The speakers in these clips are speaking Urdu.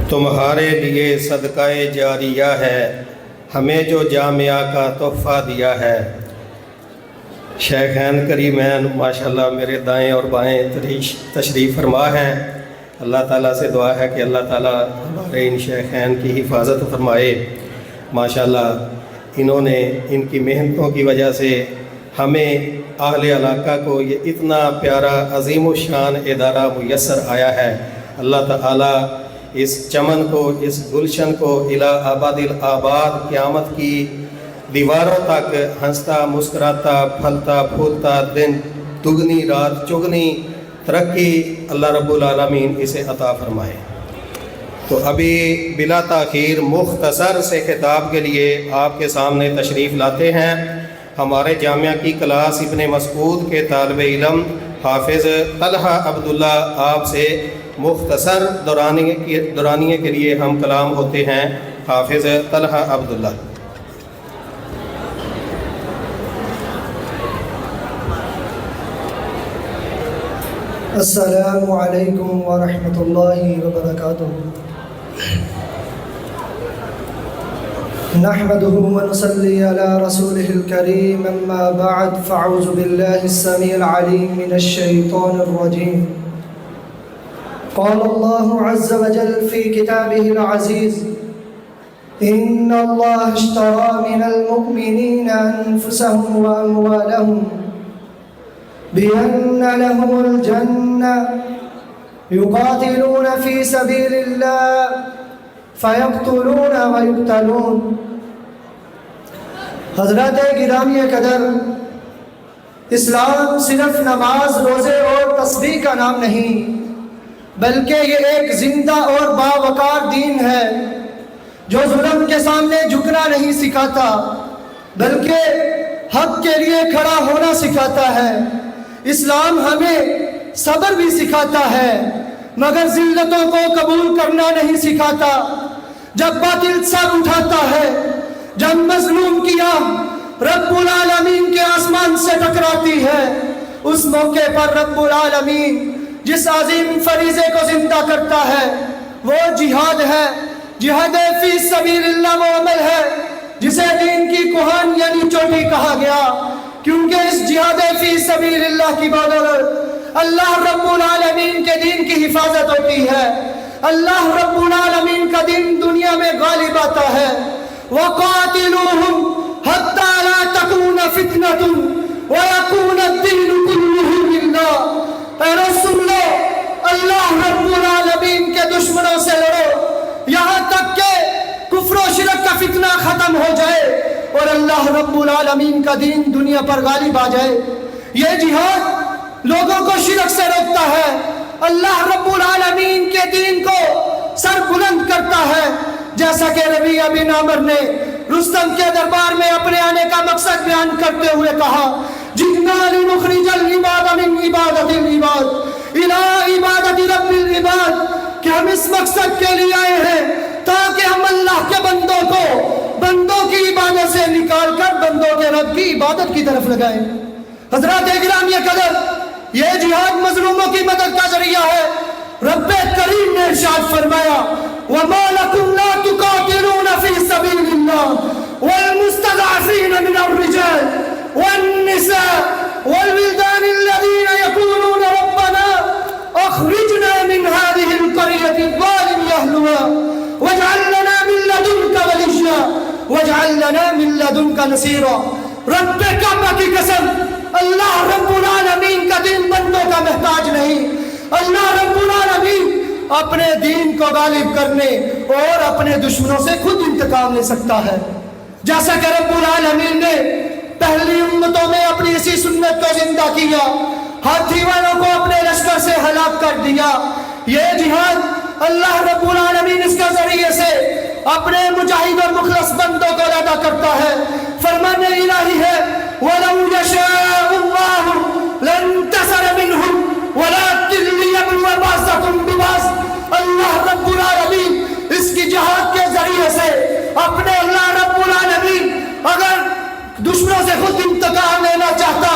تمہارے لیے صدقہ جاریہ ہے، ہمیں جو جامعہ کا تحفہ دیا ہے۔ شیخین کریمین ماشاءاللہ میرے دائیں اور بائیں تشریف فرما ہیں۔ اللہ تعالیٰ سے دعا ہے کہ اللہ تعالیٰ ہمارے ان شیخین کی حفاظت فرمائے۔ ماشاءاللہ انہوں نے ان کی محنتوں کی وجہ سے ہمیں اہل علاقہ کو یہ اتنا پیارا عظیم الشان ادارہ میسر آیا ہے۔ اللہ تعالیٰ اس چمن کو، اس گلشن کو الی آباد الآباد قیامت کی دیواروں تک ہنستا مسکراتا پھلتا پھولتا دن دگنی رات چگنی ترقی اللہ رب العالمین اسے عطا فرمائے۔ تو ابھی بلا تاخیر مختصر سے خطاب کے لیے آپ کے سامنے تشریف لاتے ہیں ہمارے جامعہ کی کلاس ابن مسعود کے طالب علم حافظ طلحہ عبداللہ۔ آپ سے مختصر دورانیے کے لیے ہم کلام ہوتے ہیں حافظ طلحہ عبداللہ۔ السلام علیکم ورحمۃ اللہ وبرکاتہ۔ نحمده ونصلي على رسوله الكريم، اما بعد فاعوذ بالله السميع العليم من الشيطان الرجيم۔ قال الله عز وجل في كتابه العزيز: ان الله اشترى من المؤمنين انفسهم واموالهم بأن لهم الجنة يقاتلون في سبيل الله فيقتلون ويقتلون۔ حضرات گرامی قدر، اسلام صرف نماز روزے اور تسبیح کا نام نہیں بلکہ یہ ایک زندہ اور باوقار دین ہے جو ظلم کے سامنے جھکنا نہیں سکھاتا بلکہ حق کے لیے کھڑا ہونا سکھاتا ہے۔ اسلام ہمیں صبر بھی سکھاتا ہے مگر ذلتوں کو قبول کرنا نہیں سکھاتا۔ جب باطل سر اٹھاتا ہے، جب مظلوم کی آہ رب العالمین کے آسمان سے ٹکراتی ہے، اس موقع پر رب العالمین جس عظیم فریضے کو زندہ کرتا ہے وہ جہاد ہے۔ جہاد فی سبیل اللہ وہ عمل ہے جسے دین کی کوہان یعنی چوٹی کہا گیا، کیونکہ اس جہاد فی سبیل اللہ کی بدولت اللہ رب العالمین کے دین کی حفاظت ہوتی ہے۔ اللہ رب العالمین کا دین دنیا میں غالب آتا ہے۔ وَقَاتِلُوهُمْ حَتَّى لَا تَكُونَ فِتْنَةٌ وَيَكُونَ الدِّينُ كُلُّهُ لِلَّهِ۔ اے سن لو، اللہ رب العالمین کے دشمنوں سے لڑو یہاں تک کہ کفر و شرک کا فتنہ ختم ہو جائے اور اللہ رب العالمین کا دین دنیا پر غالب آ جائے۔ یہ جہاد لوگوں کو شرک سے روکتا ہے، اللہ رب العالمین کے دین کو سر بلند کرتا ہے، جیسا کہ ربیعہ بن عامر نے رستم کے دربار میں اپنے آنے کا مقصد بیان کرتے ہوئے کہا: جئنا لنخرج العباد من عبادت العباد الى عبادت رب العباد، کہ ہم اس مقصد کے لیے آئے ہیں تاکہ ہم اللہ کے بندوں کو بندوں کی عبادت سے نکال کر بندوں کے رب کی عبادت کی طرف لگائیں۔ حضرات گرامی قدر، یہ جہاد مظلوموں کی مدد کا ذریعہ ہے۔ رب کریم نے ارشاد فرمایا: وَمَا لَكُمْ لَا تُقَاتِلُونَ فِي سَبِيلِ اللَّهِ وَالْمُسْتَضْعَفِينَ مِنَ الرِّجَالِ وَالنِّسَاءِ وَالْوِلْدَانِ الَّذِينَ يَقُولُونَ رَبَّنَا أَخْرِجْنَا مِنْ هَذِهِ الْقَرْيَةِ الظَّالِمِ أَهْلُهَا وَاجْعَل لَّنَا مِن لَّدُنكَ وَلِيًّا وَاجْعَل لَّنَا مِن لَّدُنكَ نَصِيرًا۔ رب کعبہ کی قسم، اللہ رب العالمین کا دین بندوں کا محتاج نہیں۔ اللہ رب العالمین اپنے دین کو غالب کرنے اور اپنے دشمنوں سے خود انتقام لے سکتا ہے، جیسا کہ رب العالمین نے پہلی امتوں میں اپنی اسی سنت کو زندہ کیا، ہاتھی والوں کو اپنے لشکر سے ہلاک کر دیا۔ یہ جہاد اللہ رب العالمین اس کے ذریعے سے اپنے مجاہد اور مخلص بندوں کو ادا کرتا ہے۔ فرمان الہی ہے: وَلَوْ يَشَاءُ اللَّهُ لَانتَصَرَ مِنْهُمْ وَلَكِنْ لِيَبْلُوَ بَعْضَكُم بِبَعْضٍ۔ اللہ رب العالمین اس کی جہاد کے ذریعے سے اپنے اللہ رب العالمین اگر دشمنوں سے خود انتقام لینا چاہتا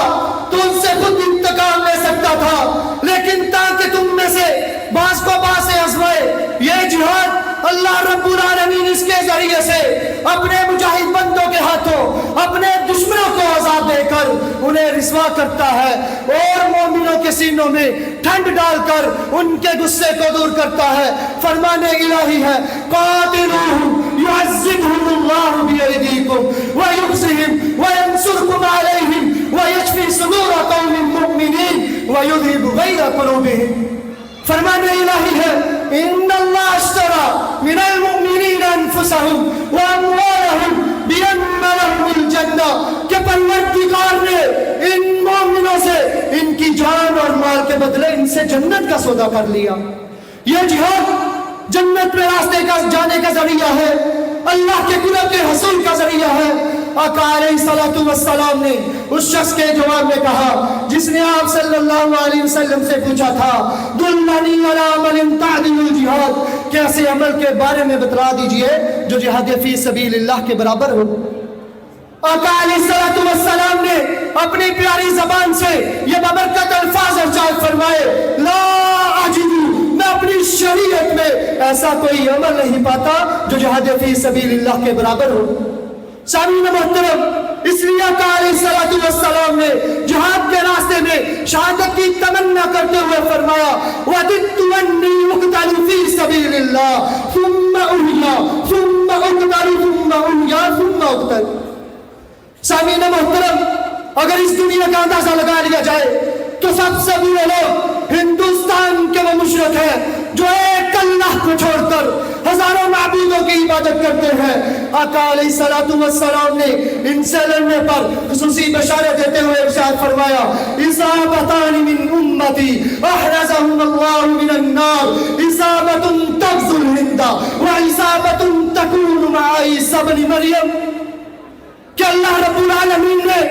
تو ان سے خود انتقام لے سکتا تھا، لیکن تاکہ تم میں سے بعض کو بعض سے آزمائے۔ یہ جہاد اللہ رب العالمین اس کے ذریعے سے اپنے مجاہد بندوں کے ہاتھوں اپنے دشمنوں کو عذاب دے کر انہیں رسوا کرتا ہے اور مومنوں کے سینوں میں ٹھنڈ ڈال کر ان کے غصے کو دور کرتا ہے۔ فرمان الہی ہے قاتلوہم یعذبہم اللہ بیدیکم ویخزہم وینصرکم علیہم ویشفی صدور قوم مؤمنین ویذہب غیظ قلوبہم۔ فرمان الہی ہے ان اللہ اشترى من المؤمنین انفسہم واموالہم بان لہم الجنہ، کہ پروردگار نے ان مومنوں سے ان کی جان اور مال کے بدلے ان سے جنت کا سودا کر لیا۔ یہ جہاد جنت میں راستے کا جانے کا ذریعہ ہے، اللہ کے قرب کے حصول کا ذریعہ ہے۔ آقا علیہ السلام نے اس شخص کے جواب میں کہا جس نے آپ صلی اللہ علیہ وسلم سے پوچھا تھا دلنی علی عمل تعدل الجہاد، کہ ایسے عمل کے بارے میں بتلا دیجئے جو جہاد فی سبیل اللہ کے برابر ہو۔ آقا علیہ السلام نے اپنی پیاری زبان سے یہ ببرکت الفاظ ارشاد فرمائے لا اجد، میں اپنی شریعت میں ایسا کوئی عمل نہیں پاتا جو جہاد فی سبیل اللہ کے برابر ہو۔ سامعین محترم، اس لیے آقا علیہ السلام نے جہاد کے راستے میں شہادت کی تمنا کرتے ہوئے فرمایا وَدِدْتُ أَنِّي أُقْتَلُ فِي سَبِيلِ اللَّهِ ثُمَّ أُحْيَا ثُمَّ أُقْتَلُ ثُمَّ أُحْيَا ثُمَّ أُقْتَلُ۔ سامعین محترم، اگر اس دنیا کا اندازہ لگا لیا جائے تو سب سے بڑے لوگ ہندوستان کے وہ مشرک ہیں جو ایک اللہ کو چھوڑ کر ہزاروں معبودوں کی عبادت کرتے ہیں۔ آقا علیہ السلام نے ان سے لڑنے پر خصوصی بشارت دیتے ہوئے ارشاد فرمایا اصابتان من امتی احرزهم اللہ من النار، اصابت تغزو الہند واصابت تکون مع عیسی ابن مریم، کہ اللہ رب العالمین نے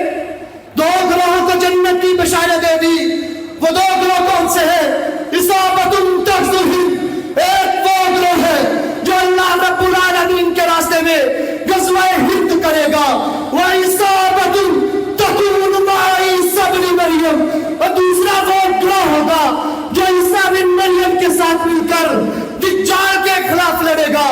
دو گروہوں کو جنت کی بشارت دے دی۔ وہ دو گروہ کون سے ہیں؟ اصابت تغزو الہند، ایک وہ گروہ ہے جو اللہ رب العالمین کے راستے میں غزوہ ہند کرے گا، وَإِصَابَةٌ تَكُونُ مَعَ عِیسیٰ ابن مریم، اور دوسرا وہ گروہ ہوگا جو عیسیٰ بن مریم کے ساتھ مل کر دجال کے خلاف لڑے گا۔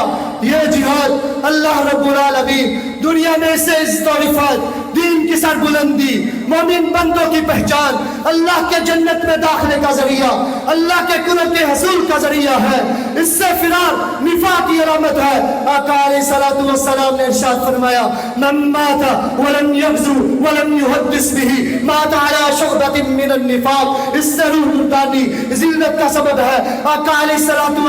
یہ جہاد اللہ رب العالمین دنیا میں سے عزت و رفعت، دین کی سربلندی، مومن بندوں کی پہچان، اللہ کے جنت میں داخلے کا ذریعہ، اللہ کے قرب کے حصول کا ذریعہ ہے۔ اس سے فرار نفاق کی علامت ہے۔ آقا علیہ السلام نے ارشاد فرمایا من مات ولم یغزو ولم یحدث به مات علی شعبۃ من النفاق، اس سے روح مردانی ذلت کا سبب ہے۔ آقا علیہ السلام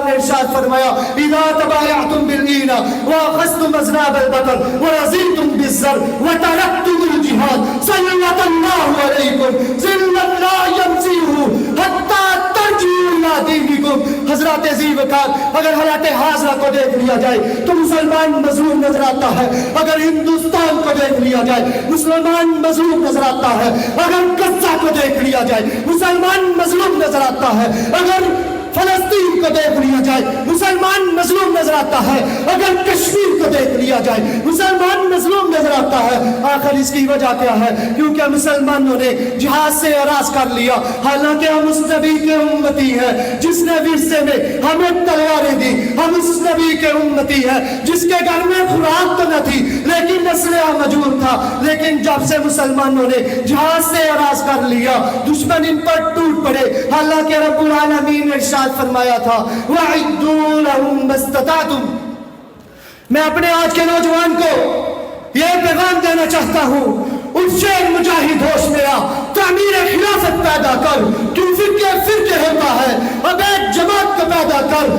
نے ارشاد فرمایا اذا تبایعتم بالعین واخذتم اذناب البقر ورضیتم بالزر وترکتم الجہاد سلط اللہ علیکم ذلا لا یمسیہ حتی ترجعوا الی دینکم۔ حضرات ذی وقار، اگر حالات حاضرہ کو دیکھ لیا جائے تو مسلمان مظلوم نظر آتا ہے، اگر ہندوستان کو دیکھ لیا جائے مسلمان مظلوم نظر آتا ہے، اگر غزہ کو دیکھ لیا جائے مسلمان مظلوم نظر آتا ہے، اگر فلسطین کو دیکھ لیا جائے مسلمان مظلوم نظر آتا ہے، اگر کشمیر کو دیکھ لیا جائے مسلمان مظلوم نظر آتا ہے۔ آخر اس کی وجہ کیا ہے؟ کیونکہ مسلمانوں نے جہاد سے اراض کر لیا، حالانکہ ہم اس نبی کے امتی ہیں جس نے ورثے میں ہمیں تلواریں دی، ہم اس نبی کے امتی ہیں جس کے گھر میں خوراک تو نہ تھی لیکن اسلحہ موجود تھا، لیکن جب سے مسلمانوں نے جہاد سے اراض کر لیا دشمن ان پر ٹوٹ پڑے۔ حالانکہ رب العالمین نے ارشاد فرمایا تھا وَعِدُّوا لَهُمْ مَا اسْتَطَعْتُمْ۔ میں اپنے آج کے نوجوان کو یہ پیغام دینا چاہتا ہوں، اٹھ شیر مجاہد ہوش میرا، تعمیر خلافت پیدا کر، کیوں فرقے ہوتا ہے، اب ایک جماعت کو پیدا کر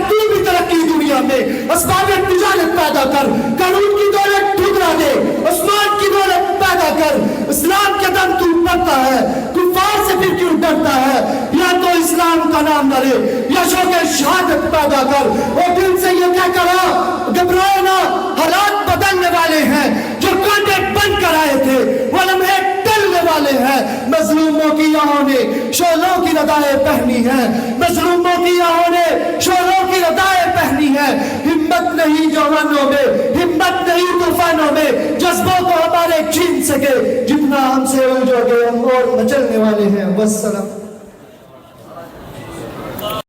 تو بھی ترقی دنیا میں، اسباب تجارت پیدا کر، قانون کی دولت ٹھکرا دے، عثمان کی دولت پیدا کر۔ اسلام کے دم تو پڑتا ہے، کفار سے پھر کیوں ڈرتا ہے؟ یا تو اسلام کا نام نہ لے یا شوق شہادت پیدا کر، اور دل سے یہ کہہ کر گھبرائے نہ، حالات بدلنے والے ہیں، جو کانٹے بن کر آئے تھے وہ لمحے ٹلنے والے ہیں۔ مظلوموں کی آہوں نے شعلوں کی ردائیں پہنی ہیں، مظلوموں کی آہوں نے شعلوں کی ردائیں پہنی ہیں۔ ہمت نہیں جوانوں میں، ہمت نہیں طوفانوں میں، جذبوں کو ہمارے چھین سکے، جتنا ہم سے الجھو گے ہم اور مچلنے والے ہیں۔ والسلام۔